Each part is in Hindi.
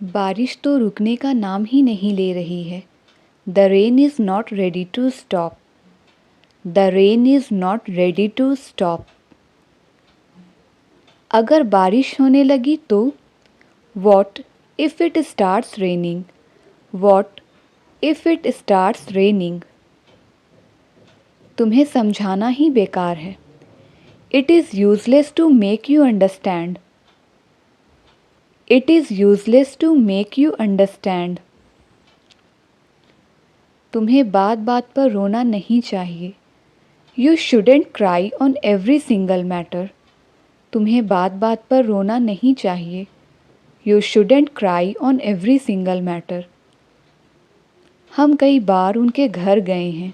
बारिश तो रुकने का नाम ही नहीं ले रही है। The rain is not ready to stop. The rain is not ready to stop. अगर बारिश होने लगी तो what if it starts raining. What if it starts raining. तुम्हें समझाना ही बेकार है। It is useless to make you understand. It is useless to make you understand. तुम्हें बात बात पर रोना नहीं चाहिए। You shouldn't cry on every single matter. तुम्हें बात बात पर रोना नहीं चाहिए। You shouldn't cry on every single matter. हम कई बार उनके घर गए हैं।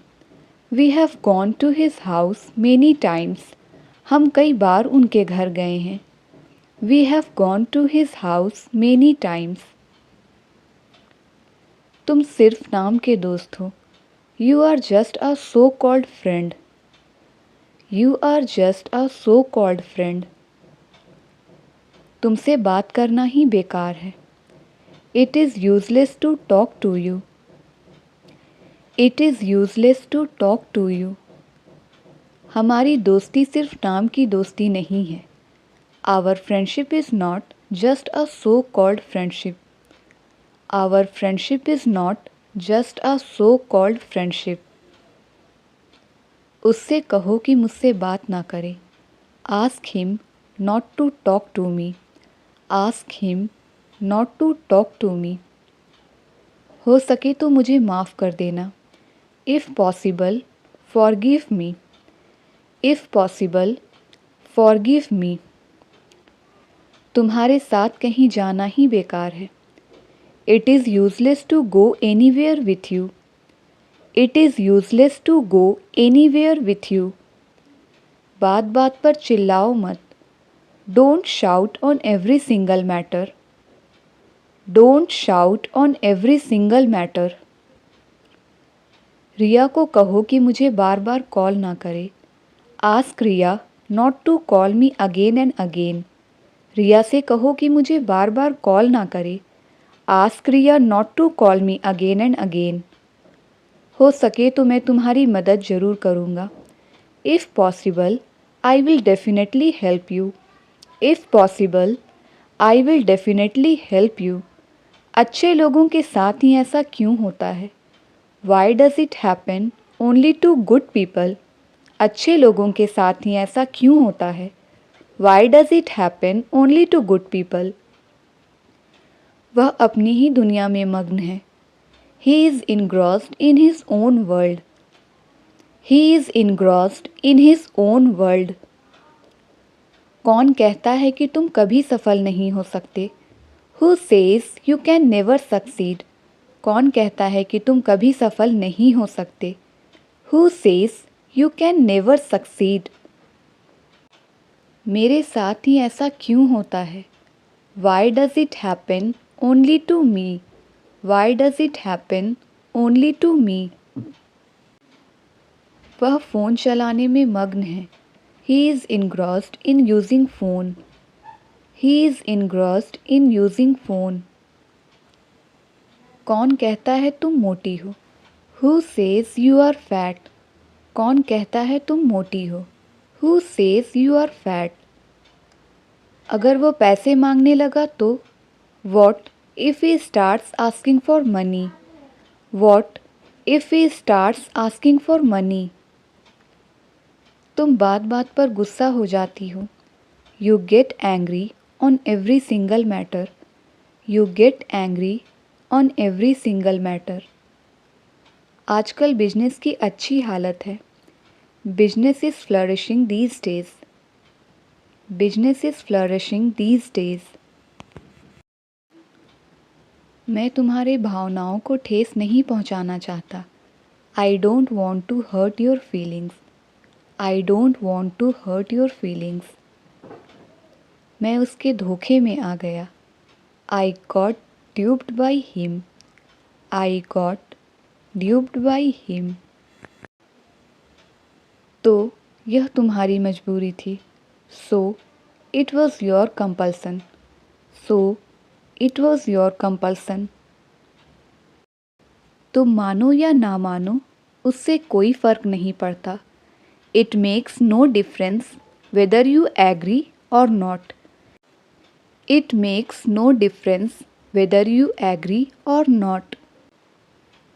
We have gone to his house many times. हम कई बार उनके घर गए हैं। We have gone to his house many times. तुम सिर्फ नाम के दोस्त हो। You are just a so called friend. You are just a so called friend. तुमसे बात करना ही बेकार है। It is useless to talk to you. It is useless to talk to you. हमारी दोस्ती सिर्फ नाम की दोस्ती नहीं है। Our friendship is not just a so called friendship. Our friendship is not just a so called friendship. उससे कहो कि मुझसे बात ना करे। Ask him not to talk to me. Ask him not to talk to me. हो सके तो मुझे माफ़ कर देना। If possible forgive me. If possible forgive me. तुम्हारे साथ कहीं जाना ही बेकार है। It is useless to go anywhere with you. It is useless to go anywhere with you. बात बात पर चिल्लाओ मत। Don't shout on every single matter. Don't shout on every single matter. Riya को कहो कि मुझे बार बार कॉल ना करे। Ask Riya not to call me again and again. Riya से कहो कि मुझे बार बार कॉल ना करे। Ask Riya not to call me again and again. हो सके तो मैं तुम्हारी मदद ज़रूर करूँगा। If possible I will definitely help you. If possible I will definitely help you. अच्छे लोगों के साथ ही ऐसा क्यों होता है? Why does it happen only to good people. अच्छे लोगों के साथ ही ऐसा क्यों होता है? Why does it happen only to good people. वह अपनी ही दुनिया में मग्न है। He is engrossed in his own world. He is engrossed in his own world. कौन कहता है कि तुम कभी सफल नहीं हो सकते? Who says you can never succeed. कौन कहता है कि तुम कभी सफल नहीं हो सकते? Who says you can never succeed. मेरे साथ ही ऐसा क्यों होता है? Why does it happen only to me. Why does it happen only to me. वह फ़ोन चलाने में मग्न है। He is engrossed in using phone. He is engrossed in using phone. कौन कहता है तुम मोटी हो? Who says you are fat. कौन कहता है तुम मोटी हो? Who says you are fat. अगर वो पैसे मांगने लगा तो? What if he starts asking for money. What if he starts asking for money. तुम बात बात पर गुस्सा हो जाती हो। You get angry on every single matter. You get angry on every single matter. आजकल बिजनेस की अच्छी हालत है। Business is flourishing these days. Business is flourishing these days. मैं तुम्हारे भावनाओं को ठेस नहीं पहुंचाना चाहता। I don't want to hurt your feelings. I don't want to hurt your feelings. मैं उसके धोखे में आ गया। I got duped by him. I got duped by him. तो यह तुम्हारी मजबूरी थी। So it was your compulsion. So It was your compulsion. तुम मानो या ना मानो, उससे कोई फ़र्क नहीं पड़ता. It makes no difference whether you agree or not. It makes no difference whether you agree or not.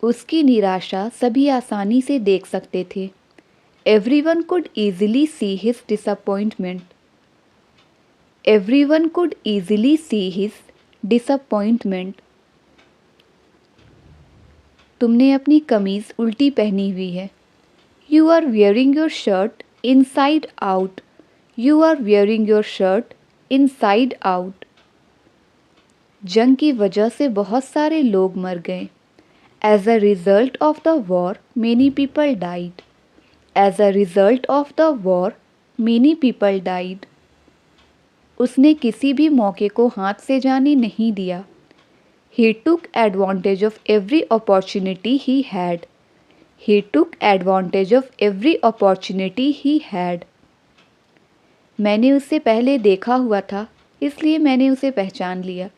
उसकी निराशा सभी आसानी से देख सकते थे. Everyone could easily see his disappointment. Everyone could easily see his disappointment. तुमने अपनी कमीज़ उल्टी पहनी हुई है. You are wearing your shirt inside out. You are wearing your shirt inside out. जंग की वजह से बहुत सारे लोग मर गए. As a result of the war, many people died. As a result of the war, many people died. उसने किसी भी मौके को हाथ से जाने नहीं दिया. He took advantage of every opportunity he had. He took advantage of every opportunity he had. मैंने उसे पहले देखा हुआ था, इसलिए मैंने उसे पहचान लिया.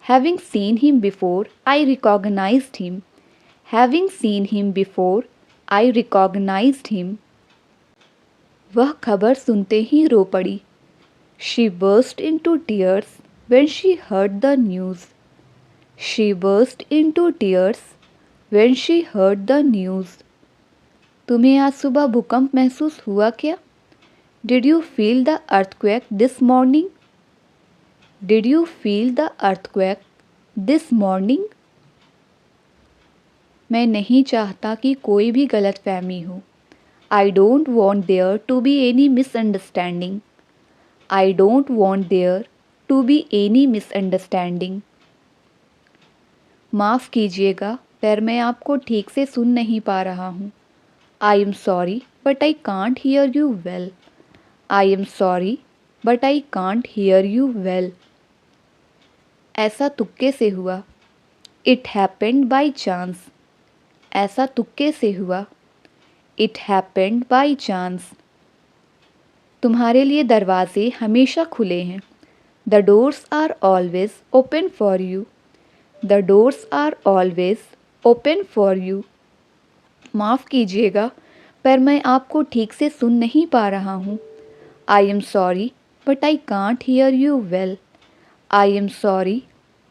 Having seen him before, I recognized him. Having seen him before, I recognized him. वह खबर सुनते ही रो पड़ी. She burst into tears when she heard the news. She burst into tears when she heard the news. तुम्हें आज सुबह भूकंप महसूस हुआ क्या? Did you feel the earthquake this morning? Did you feel the earthquake this morning? मैं नहीं चाहता कि कोई भी गलतफहमी हो. I don't want there to be any misunderstanding. I don't want there to be any misunderstanding. माफ़ कीजिएगा, पर मैं आपको ठीक से सुन नहीं पा रहा हूँ. I am sorry, but I can't hear you well. I am sorry, but I can't hear you well. ऐसा तुक्के से हुआ. It happened by chance. ऐसा तुक्के से हुआ. It happened by chance. तुम्हारे लिए दरवाजे हमेशा खुले हैं. The doors are always open for you. The doors are always open for you. माफ़ कीजिएगा, पर मैं आपको ठीक से सुन नहीं पा रहा हूँ. I am sorry, but I can't hear you well. I am sorry,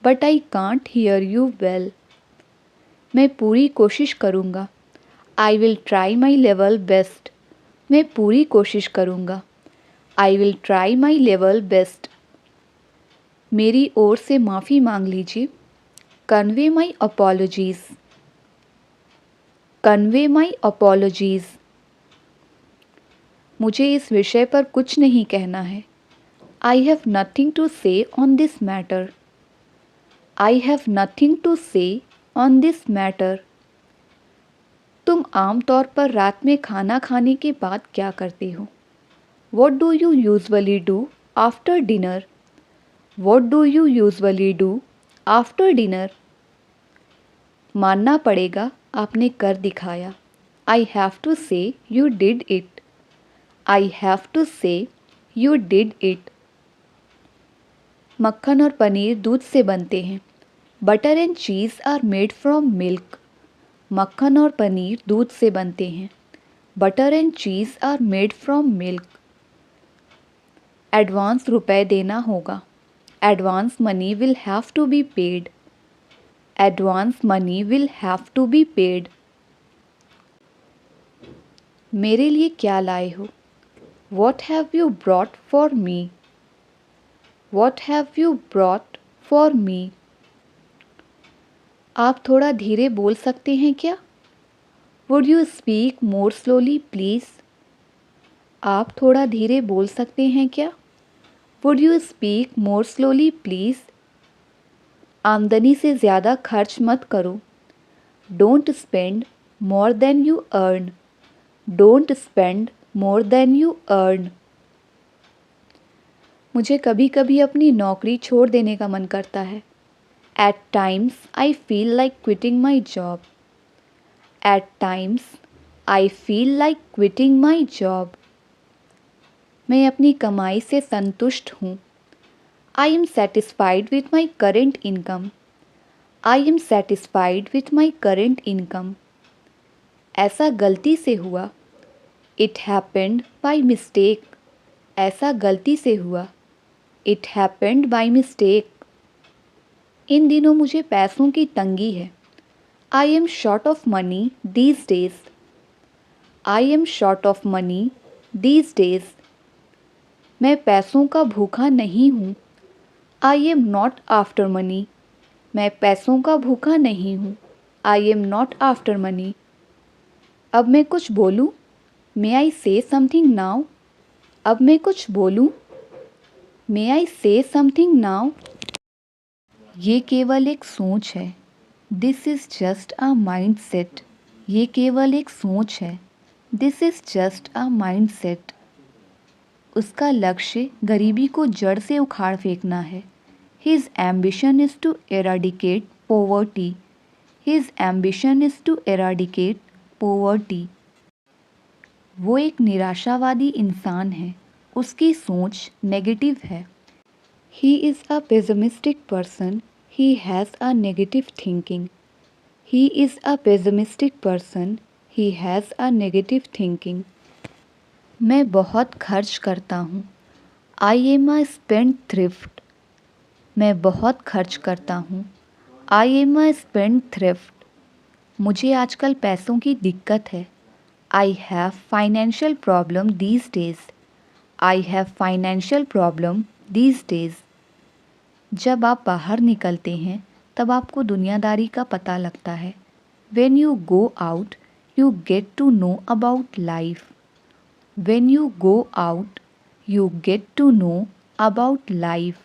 but I can't hear you well. मैं पूरी कोशिश करूँगा. I will try my level best. मैं पूरी कोशिश करूँगा. I will try my level best. मेरी ओर से माफ़ी मांग लीजिए. Convey my apologies. Convey my apologies. मुझे इस विषय पर कुछ नहीं कहना है. I have nothing to say on this matter. I have nothing to say on this matter. तुम आम तौर पर रात में खाना खाने के बाद क्या करते हो? What do you usually do after dinner? What do you usually do after dinner? मानना पड़ेगा, आपने कर दिखाया. I have to say you did it. I have to say you did it. मक्खन और पनीर दूध से बनते हैं. Butter and cheese are made from milk. मक्खन और पनीर दूध से बनते हैं. Butter and cheese are made from milk. Advance रुपए देना होगा. Advance money will have to be paid. Advance money will have to be paid. मेरे लिए क्या लाए हो? What have you brought for me? What have you brought for me? आप थोड़ा धीरे बोल सकते हैं क्या? Would you speak more slowly please? आप थोड़ा धीरे बोल सकते हैं क्या? Would you speak more slowly please? आमदनी से ज़्यादा खर्च मत करो. Don't spend more than you earn. Don't spend more than you earn. मुझे कभी कभी अपनी नौकरी छोड़ देने का मन करता है. At times I feel like quitting my job. At times I feel like quitting my job. मैं अपनी कमाई से संतुष्ट हूँ. I am satisfied with my current income. I am satisfied with my current income. ऐसा गलती से हुआ. It happened by mistake. ऐसा गलती से हुआ. It happened by mistake. इन दिनों मुझे पैसों की तंगी है. I am short of money these days. I am short of money these days. मैं पैसों का भूखा नहीं हूँ. I am not after money. मैं पैसों का भूखा नहीं हूँ. I am not after money. अब मैं कुछ बोलूँ. May I say something now? अब मैं कुछ बोलूँ. May I say something now? ये केवल एक सोच है. This is just a mindset. ये केवल एक सोच है. This is just a mindset. उसका लक्ष्य गरीबी को जड़ से उखाड़ फेंकना है. His ambition is to eradicate poverty. His ambition is to eradicate poverty. वो एक निराशावादी इंसान है. उसकी सोच नेगेटिव है. He is a pessimistic person. He has a negative thinking. He is a pessimistic person. He has a negative thinking. मैं बहुत खर्च करता हूँ. I am a spendthrift. मैं बहुत खर्च करता हूँ. I am a spendthrift. मुझे आजकल पैसों की दिक्कत है. I have financial problem these days. I have financial problem these days. जब आप बाहर निकलते हैं तब आपको दुनियादारी का पता लगता है. When you go out, you get to know about life. When you go out, you get to know about life.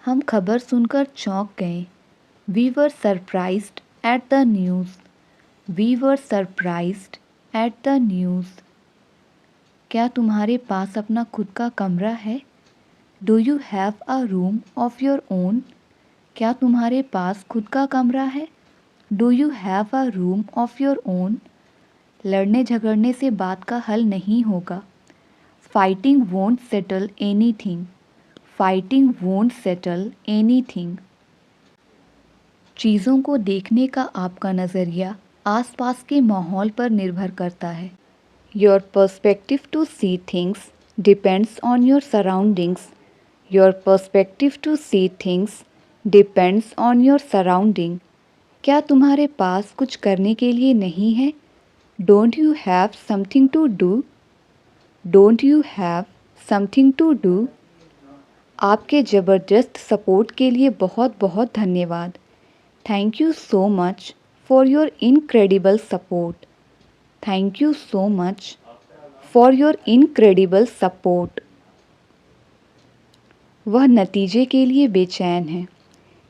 हम खबर सुनकर चौंक गए. We were surprised at the news. We were surprised at the news. क्या तुम्हारे पास अपना खुद का कमरा है? Do you have a room of your own? क्या तुम्हारे पास खुद का कमरा है? Do you have a room of your own? लड़ने झगड़ने से बात का हल नहीं होगा. Fighting won't settle anything. Fighting won't settle anything. चीज़ों को देखने का आपका नज़रिया आसपास के माहौल पर निर्भर करता है. Your perspective to see things depends on your surroundings. Your perspective to see things depends on your surrounding. क्या तुम्हारे पास कुछ करने के लिए नहीं है? Don't you have something to do? Don't you have something to do? आपके ज़बरदस्त सपोर्ट के लिए बहुत बहुत धन्यवाद. Thank you so much for your incredible support. Thank you so much for your incredible support. वह नतीजे के लिए बेचैन है.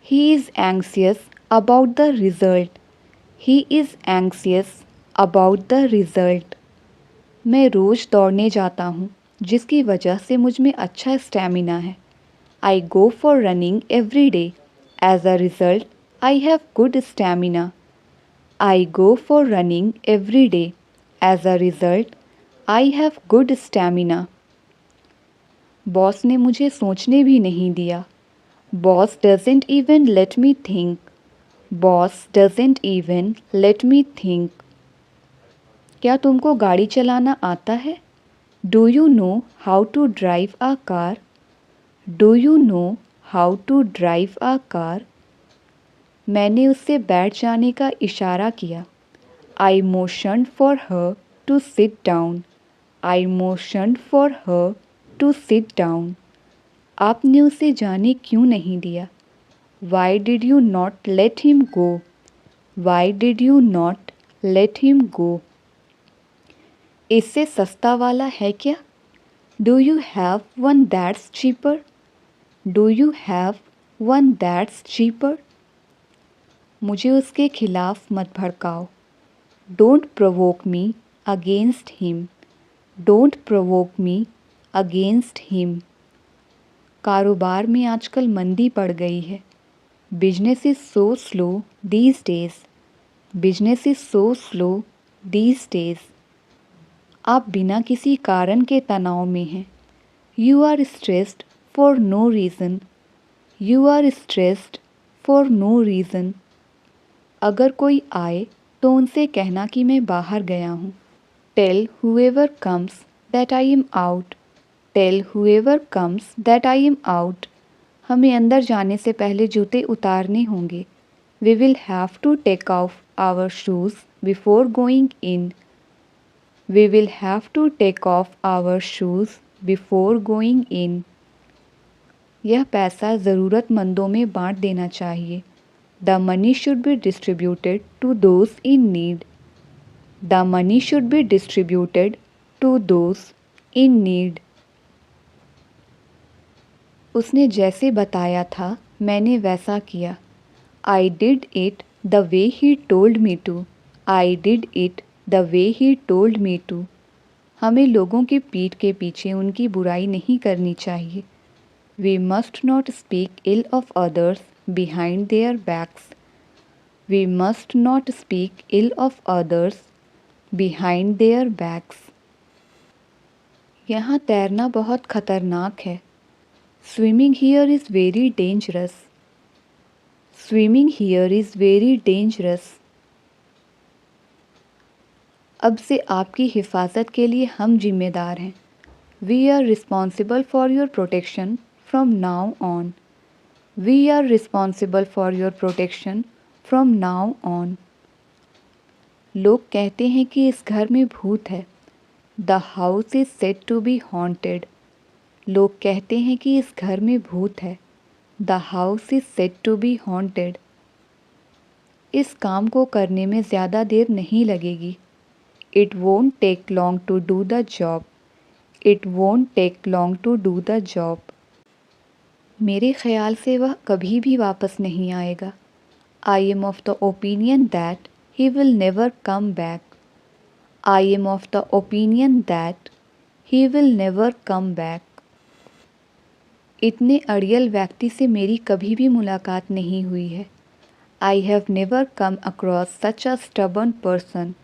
He is anxious about the result. He is anxious about the result. मैं रोज़ दौड़ने जाता हूँ जिसकी वजह से मुझ में अच्छा स्टैमिना है. I go for running every day. As a result, I have good stamina. I go for running every day. As a result, I have good stamina. Boss ने मुझे सोचने भी नहीं दिया. Boss doesn't even let me think. Boss doesn't even let me think. क्या तुमको गाड़ी चलाना आता है? Do you know how to drive a car? Do you know how to drive a car? मैंने उससे बैठ जाने का इशारा किया. I motioned for her to sit down. I motioned for her to sit down. आपने उसे जाने क्यों नहीं दिया? Why did you not let him go? Why did you not let him go? इससे सस्ता वाला है क्या? Do you have one that's cheaper? Do you have one that's cheaper? मुझे उसके खिलाफ मत भड़काओ. Don't provoke me against him. Don't provoke me against him. कारोबार में आजकल मंदी पड़ गई है. Business is so slow these days. Business is so slow these days. आप बिना किसी कारण के तनाव में हैं. You are stressed for no reason. You are stressed for no reason. अगर कोई आए तो उनसे कहना कि मैं बाहर गया हूँ. Tell whoever comes that I am out. Tell whoever comes that I am out. हमें अंदर जाने से पहले जूते उतारने होंगे. We will have to take off our shoes before going in. We will have to take off our shoes before going in. यह पैसा ज़रूरतमंदों में बांट देना चाहिए. The money should be distributed to those in need. The money should be distributed to those in need. उसने जैसे बताया था मैंने वैसा किया. I did it the way he told me to. I did it the way he told me to. हमें लोगों की पीठ के पीछे उनकी बुराई नहीं करनी चाहिए. We must not speak ill of others behind their backs. We must not speak ill of others behind their backs. यहाँ तैरना बहुत खतरनाक है. Swimming here is very dangerous. Swimming here is very dangerous. अब से आपकी हिफाजत के लिए हम जिम्मेदार हैं. We are responsible for your protection from now on. We are responsible for your protection from now on. लोग कहते हैं कि इस घर में भूत है. The house is said to be haunted. लोग कहते हैं कि इस घर में भूत है. The house is said to be haunted. इस काम को करने में ज़्यादा देर नहीं लगेगी. It won't take long to do the job. It won't take long to do the job. मेरे ख़याल से वह कभी भी वापस नहीं आएगा. I am of the opinion that he will never come back. I am of the opinion that he will never come back. इतने अड़ियल व्यक्ति से मेरी कभी भी मुलाकात नहीं हुई है. I have never come across such a stubborn person.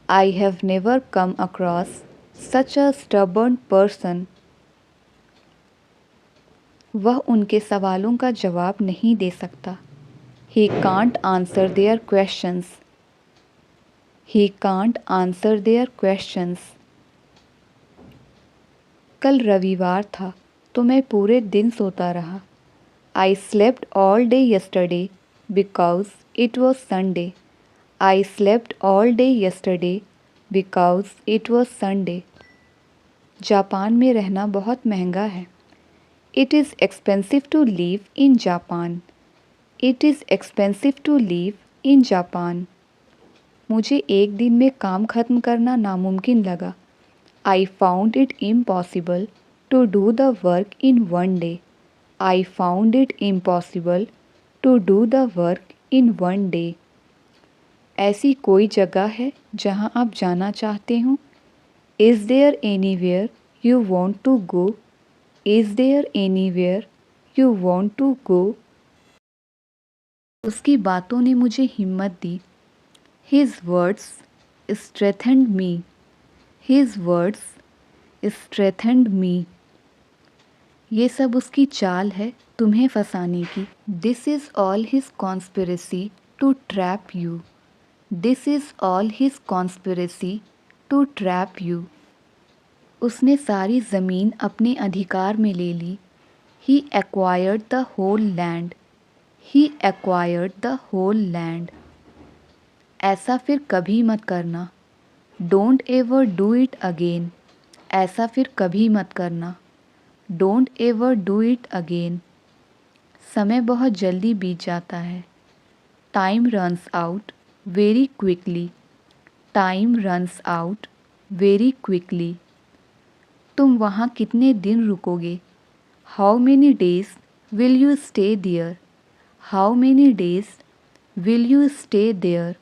I have never come across such a stubborn person. वह उनके सवालों का जवाब नहीं दे सकता. He can't answer their questions. He can't answer their questions. कल रविवार था तो मैं पूरे दिन सोता रहा. I slept all day yesterday because it was Sunday. I slept all day yesterday because it was Sunday. Japan में रहना बहुत महंगा है. It is expensive to live in Japan. It is expensive to live in Japan. मुझे एक दिन में काम खत्म करना नामुमकिन लगा. I found it impossible to do the work in one day. I found it impossible to do the work in one day. ऐसी कोई जगह है जहां आप जाना चाहते हो? Is there anywhere you want to go? Is there anywhere you want to go? उसकी बातों ने मुझे हिम्मत दी. His words strengthened me. His words strengthened me. ये सब उसकी चाल है तुम्हें फंसाने की. This is all his conspiracy to trap you. This is all his conspiracy to trap you. उसने सारी ज़मीन अपने अधिकार में ले ली. He acquired the whole land. He acquired the whole land. ऐसा फिर कभी मत करना. Don't ever do it again. ऐसा फिर कभी मत करना. Don't ever do it again. समय बहुत जल्दी बीत जाता है. Time runs out very quickly. Time runs out very quickly. तुम वहाँ कितने दिन रुकोगे? How many days will you stay there? How many days will you stay there?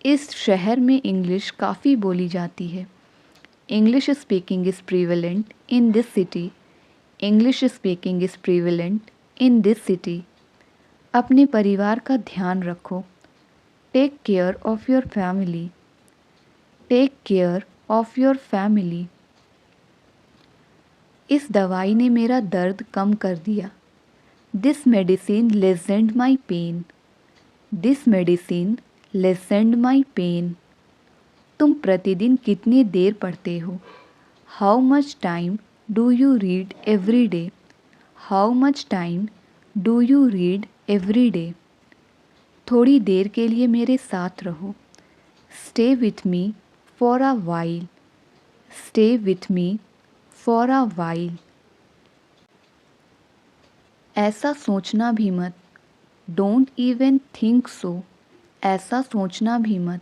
इस शहर में इंग्लिश काफ़ी बोली जाती है. English speaking is prevalent in this city. English speaking is prevalent in this city. अपने परिवार का ध्यान रखो. Take care of your family. Take care of your family. इस दवाई ने मेरा दर्द कम कर दिया। This medicine lessened my pain. This medicine lessened my pain. तुम प्रतिदिन कितनी देर पढ़ते हो? How much time do you read every day? How much time do you read every day? थोड़ी देर के लिए मेरे साथ रहो। Stay with me for a while. Stay with me for a while. ऐसा सोचना भी मत। Don't even think so. ऐसा सोचना भी मत।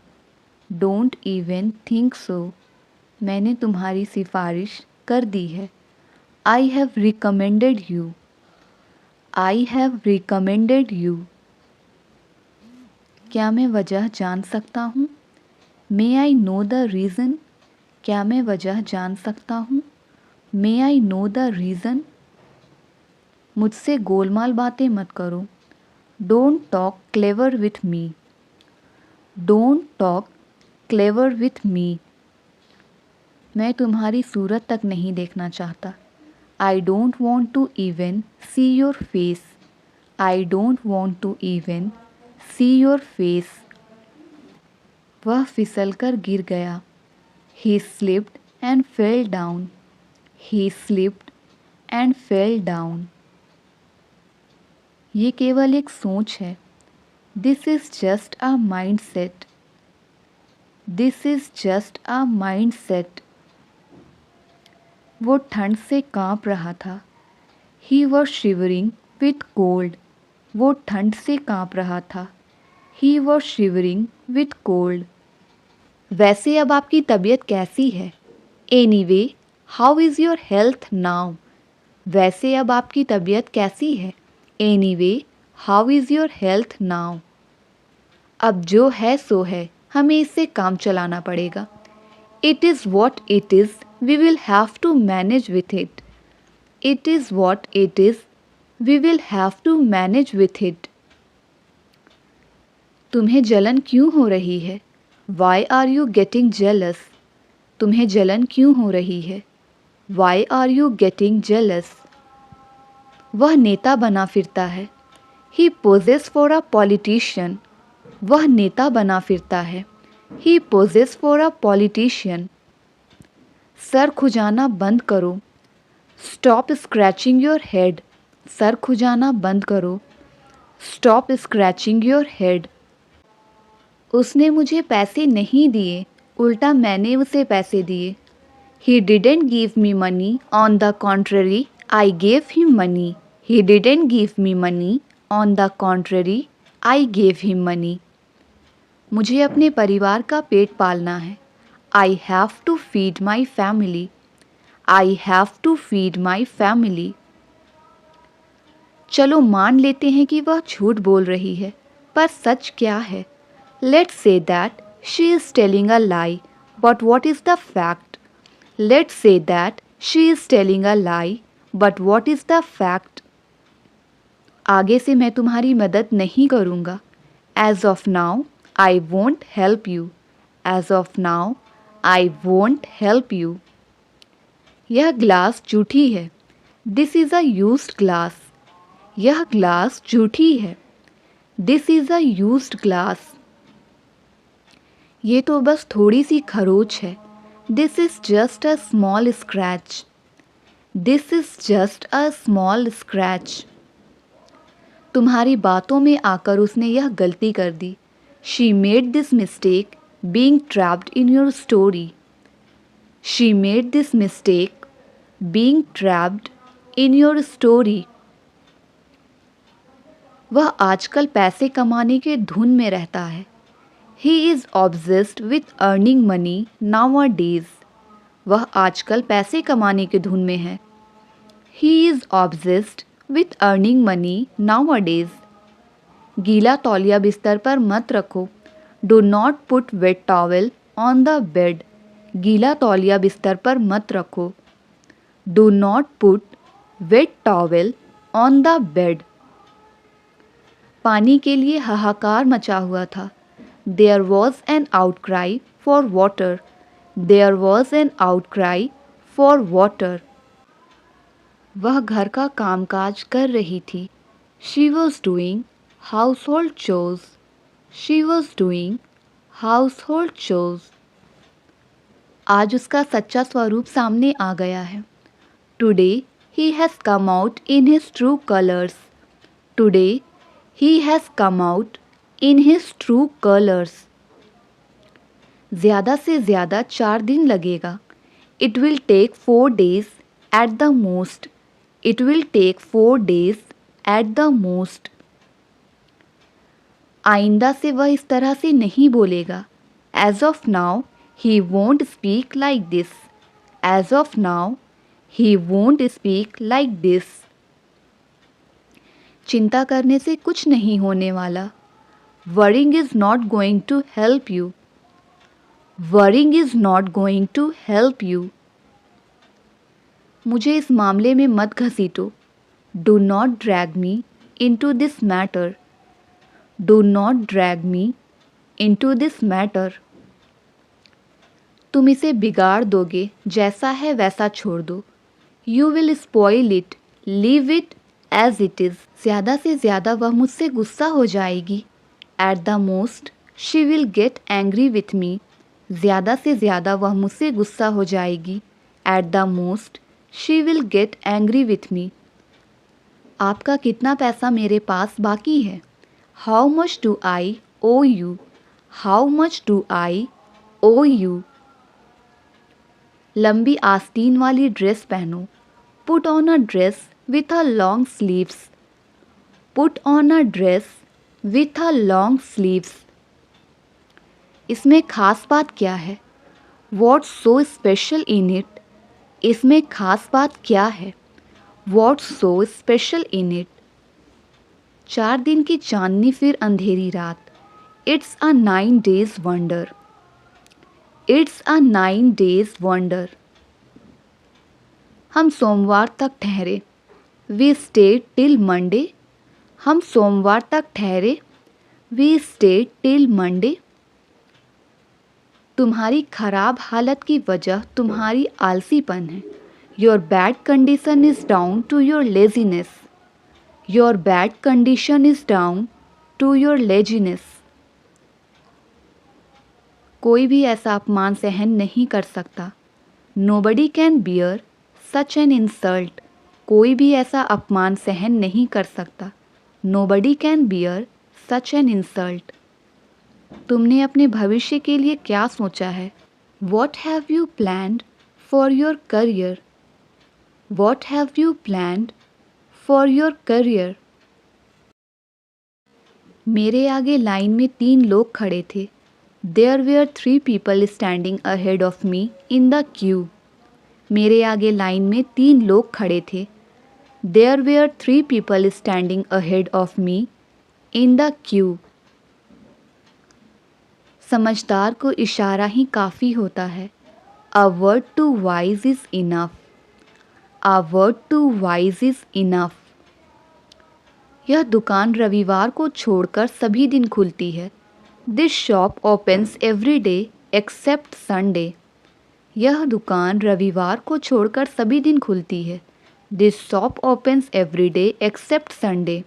डोंट इवन थिंक सो। मैंने तुम्हारी सिफारिश कर दी है। I have recommended you. I have recommended you. क्या मैं वजह जान सकता हूँ? May I know the reason. क्या मैं वजह जान सकता हूँ? May I know the reason. मुझसे गोलमाल बातें मत करो। Don't talk clever with me. Don't talk clever with me. मैं तुम्हारी सूरत तक नहीं देखना चाहता। I don't want to even see your face. I don't want to even see your face. वह फिसल कर गिर गया। He slipped and fell down. He slipped and fell down. ये केवल एक सोच है। This is just a mind set. This is just a mind set. वो ठंड से काँप रहा था। He was shivering with cold. वो ठंड से काँप रहा था। He was shivering with cold. वैसे अब आपकी तबीयत कैसी है? Anyway, how is your health now? वैसे अब आपकी तबीयत कैसी है? Anyway, how is your health now? अब जो है सो है, हमें इससे काम चलाना पड़ेगा। It is what it is, we will have to manage with it. It is what it is, we will have to manage with it. तुम्हें जलन क्यों हो रही है? Why are you getting jealous? तुम्हें जलन क्यों हो रही है? Why are you getting jealous? वह नेता बना फिरता है। He poses for a politician. वह नेता बना फिरता है। He poses for a politician. Sir खुजाना बंद करो। Stop scratching your head. सर खुजाना बंद करो। Stop scratching your head. उसने मुझे पैसे नहीं दिए, उल्टा मैंने उसे पैसे दिए। He didn't give me money, on the contrary, I gave him money. He didn't give me money, on the contrary, I gave him money. मुझे अपने परिवार का पेट पालना है। I have to feed my family. I have to feed my family. चलो मान लेते हैं कि वह झूठ बोल रही है, पर सच क्या है? Let's say that she is telling a lie, but what is the fact? Let's say that she is telling a lie, but what is the fact? आगे से मैं तुम्हारी मदद नहीं करूँगा। As of now, I won't help you. As of now, I won't help you. यह ग्लास झूठी है। This is a used glass. यह ग्लास झूठी है। This is a used glass. ये तो बस थोड़ी सी खरोच है। This is just a small scratch. This is just a small scratch. तुम्हारी बातों में आकर उसने यह गलती कर दी। She made this mistake being trapped in your story. She made this mistake being trapped in your story. वह आजकल पैसे कमाने के धुन में रहता है। He is obsessed with earning money nowadays. वह आजकल पैसे कमाने के धुन में है। He is obsessed with earning money nowadays. गीला तौलिया बिस्तर पर मत रखो। Do not put wet towel on the bed. गीला तौलिया बिस्तर पर मत रखो। Do not put wet towel on the bed. पानी के लिए हाहाकार मचा हुआ था। There was an outcry for water. There was an outcry for water. वह घर का कामकाज कर रही थी। She was doing household chores. She was doing household chores. आज उसका सच्चा स्वरूप सामने आ गया है। Today he has come out in his true colours. Today he has come out in his true colours. ज़्यादा से ज़्यादा 4 दिन लगेगा। It will take 4 days at the most. It will take 4 days at the most. आइंदा से वह इस तरह से नहीं बोलेगा। As of now he won't speak like this. As of now he won't speak like this. चिंता करने से कुछ नहीं होने वाला। Worrying is not going to help you. Worrying is not going to help you. मुझे इस मामले में मत घसीटो। Do not drag me into this matter. Do not drag me into this matter. तुम इसे बिगाड़ दोगे, जैसा है वैसा छोड़ दो। You will spoil it. Leave it as it is. ज़्यादा से ज़्यादा वह मुझसे गुस्सा हो जाएगी। At the most, she will get angry with me. ज़्यादा से ज़्यादा वह मुझसे गुस्सा हो जाएगी। At the most she will get angry with me. आपका कितना पैसा मेरे पास बाकी है? How much do I owe you? How much do I owe you? लंबी आस्तीन वाली ड्रेस पहनो। Put on a dress with a long sleeves. Put on a dress with a long sleeves. इसमें खास बात क्या है? What's so special in it? इसमें खास बात क्या है? What's so special in it? 4 दिन की चांदनी फिर अंधेरी रात। It's a 9 days wonder. It's a 9 days wonder. हम सोमवार तक ठहरे। We stayed till Monday. हम सोमवार तक ठहरे। We stayed till Monday. तुम्हारी खराब हालत की वजह तुम्हारी आलसीपन है। Your bad condition is down to your laziness. Your bad condition is down to your laziness. कोई भी ऐसा अपमान सहन नहीं कर सकता। Nobody can bear such an insult. कोई भी ऐसा अपमान सहन नहीं कर सकता। Nobody can bear such an insult. तुमने अपने भविष्य के लिए क्या सोचा है? What have you planned for your career? What have you planned for your career? मेरे आगे लाइन में 3 लोग खड़े थे। There were 3 people standing ahead of me in the queue. मेरे आगे लाइन में 3 लोग खड़े थे। There were 3 people standing ahead of me in the queue. समझदार को इशारा ही काफ़ी होता है। A word to wise is enough. A word to wise is enough. यह दुकान रविवार को छोड़कर सभी दिन खुलती है। This shop opens every day except Sunday. यह दुकान रविवार को छोड़कर सभी दिन खुलती है। This shop opens every day except Sunday.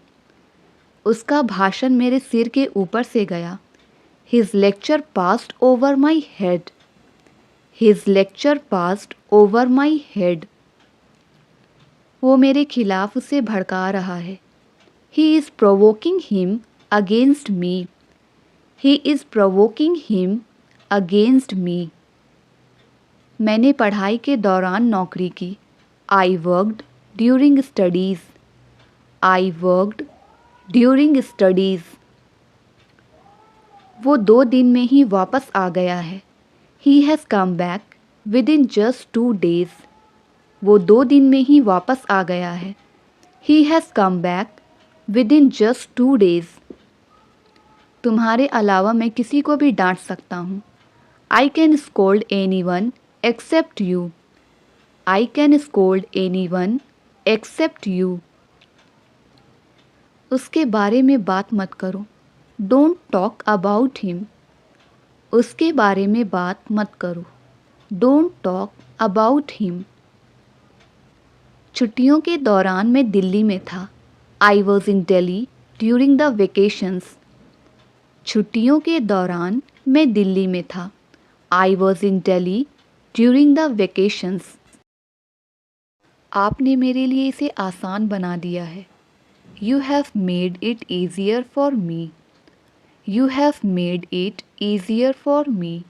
उसका भाषण मेरे सिर के ऊपर से गया। His lecture passed over my head. His lecture passed over my head. वो मेरे खिलाफ उसे भड़का रहा है। He is provoking him against me. He is provoking him against me. मैंने पढ़ाई के दौरान नौकरी की। I worked during studies. I worked during studies. वो 2 दिन में ही वापस आ गया है। He has come back within just 2 days. वो 2 दिन में ही वापस आ गया है। He has come back within just 2 days. तुम्हारे अलावा मैं किसी को भी डांट सकता हूँ। I can scold anyone except you. I can scold anyone except you. उसके बारे में बात मत करो। Don't talk about him. उसके बारे में बात मत करो। Don't talk about him. छुट्टियों के दौरान मैं दिल्ली में था। I was in Delhi during the vacations. छुट्टियों के दौरान मैं दिल्ली में था। I was in Delhi during the vacations. आपने मेरे लिए इसे आसान बना दिया है। You have made it easier for me. You have made it easier for me.